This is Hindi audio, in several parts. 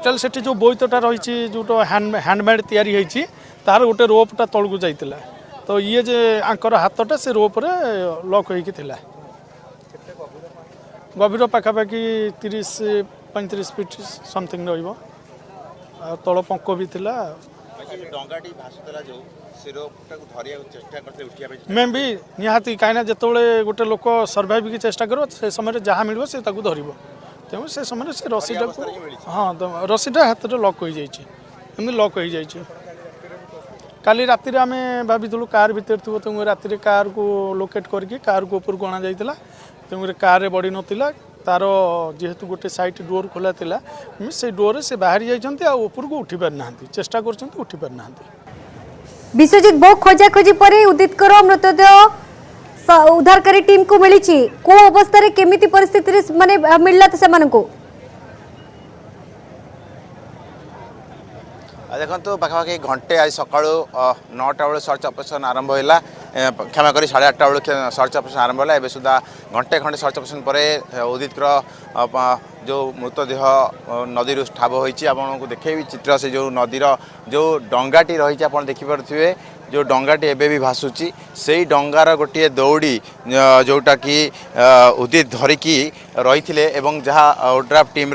एक्चुअली सेठी जो बोईतटा रही जो हैंडमेड तैयारी होती तार गोटे रोपटा तलू जाइला तो ये जे आंकर हाथटा से रोप्रे लक होता गभीर पाखापाखि 30-35 फीट समथिंग तल पंक भी थिला मे भी निहाती कहीं जिते गोटे लोक सर्वाइव की चेष्टा कर से समय जहाँ मिल से धर तेणु से समय से रसीटा हाँ रसीटा हाथ में लक हो जाए लक हो जाए काली राति आम भाविलु कार भितर थी तेणु राति कार को लोकेट करके कार को ऊपर अणा जाता तेणु कार बढ़ी नाला तार जेहेतु गोटे साइड डोर खोला था से डोर से बाहरी जाइए ऊपर को उठी पारि ना चेष्टा कर उठी पारि ना विश्वजीत बहुत खोजाखोजी पर उदित मृतदेह उद्धारकारी टीम को मिली को अवस्था रे केमिति परिस्थिति माने मिलला से देखो पाखापाखि घंटे आज सका 9टा बेले सर्च ऑपरेशन आरंभ है क्षमा करी 8:30 बेले सर्च ऑपरेशन आरंभ है सुधा घंटे खंडे सर्च ऑपरेशन पर उदित जो मृतदेह नदी ठाब होती आपको देखेबी चित्र से जो नदीर जो डंगाटी रही आप देखिपे जो डंगाटी एबे भी भासुची से डंगार गोटे दौड़ी जोटा कि उदित धरिकी रही जहाँ ओड्राफ टीम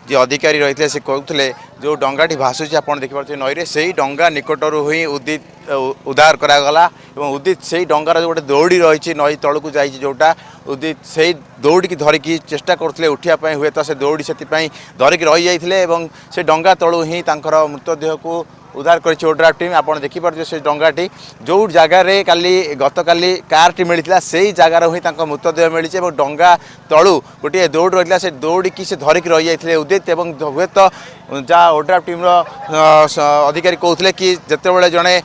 जी अधिकारी रही से कहते जो डंगाटी भासुची आप देखिपे नईरे से ही डंगा निकटर ही उदित उद्धार करागला उदित से डंगार जो गोटे दौड़ी रही नई तलू जा जोटा उदित से दौड़ की धरिकी चेष्टा करते उठापी हुए तो से दौड़ी से धरिकी रही जाते से डंगा तलू ही मृतदेह को उद्धार कर ओड्राफ टीम आप देखिपे से डंगाटी जो जगार काली गत काली कारटी मिलता से ही जगार ही मृतदेह मिली डंगा तलू गोटे दौड़ रही से दौड़ी से धरिकी रही जाते उदित हुए तो जहाँ ओड्राफ टीम अधिकारी कहते कि जिते जड़े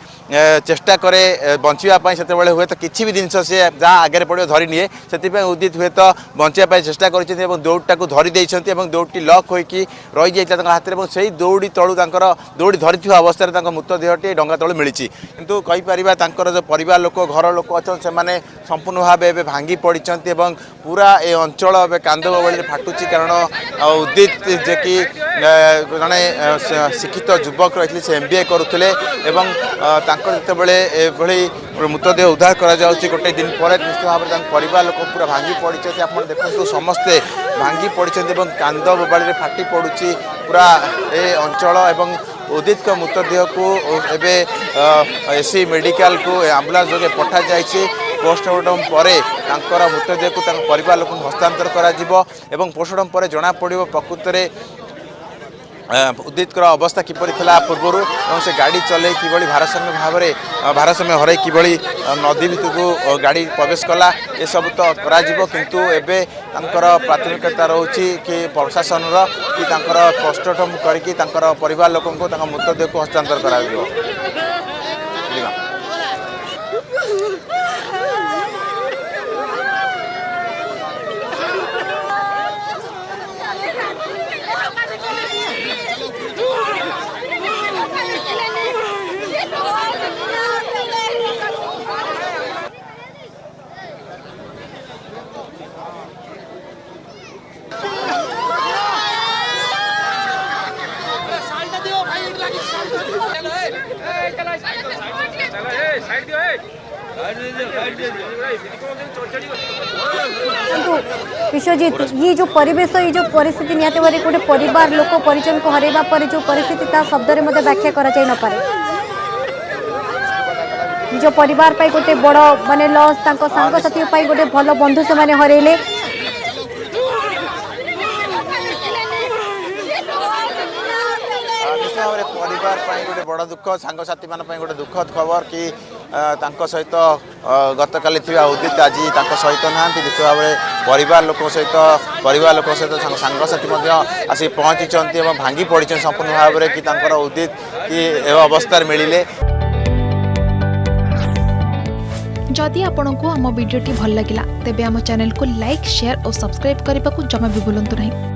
चेष्टा करे बचापी से हुए तो किसी भी जिनस से जहाँ आगे पड़ो धरी निए से उदित हुए तो बचापी चेष्टा कर दौड़टा को धरी देते दौड़टी लक होगी रही जाता हाथ में से दौड़ी तलू दौड़ी धरी अवस्था मृतदेहटी डंगा तलू मिली किंतु कहीपर जो परिवार लोक घर लोक अच्छा से संपूर्ण भाव भांगी पड़ते पूरा ये अंचल कांद बबली फाटुची कारण उदित जे कि जड़े शिक्षित युवक रही से MBA करुले जो मृतदेह उद्धार करा गोटे दिन पर निश्चित भाव में परिवार लोक पूरा भांगी पड़ते आप देखो समस्ते भांगी पड़ते कांद बोबाड़ी फाटी पड़ुची पूरा ए अंचल एवं उदित मृतदेह को एवं एसी मेडिकल को आम्बुलांस जोगे पठा जाइए पोस्टमार्टम पर मृतदेह को परिवार लोक हस्तांतर कर पोस्टमार्टम पर जना पड़ो प्रकृत में उदित अवस्था किपरि थिला पूर्वर से गाड़ी चले किभली भारसाम्य हर किभली नदी भितर गाड़ी प्रवेश कला ये सब तो करा किंतु एबे प्राथमिकता रोची कि प्रशासन कि पोस्टमार्टम करके परिवार लोक मृतदेह को हस्तांतर करा विश्वजीत ये जो परिवेश ये जो परिस्थिति निहत भाव गोटे परिवार लोक परिजन को हरैबा पर जो परिस्थिति ता शब्द रे मते व्याख्या करा जाय न पारे निज परिवार पाई गोटे बड़ माने लॉस तांको संग साथी पाई गोटे भलो बंधु से माने हरैले परिवार गोटे बड़ दुख सांगसाथी मान गोटे दुखद खबर कि सहित गत काली उदित आज सहित ना निश्चित भाव में परिवार लोक सहित सांगसाथी आसी पहुँची भांगी पड़ी संपूर्ण भाव में कि उदित कि अवस्था मिले जदि आपंक आम भिडी भल लगा तेब आम चैनल को लाइक शेयर और सब्सक्राइब करने को जमा भी भूलु नहीं।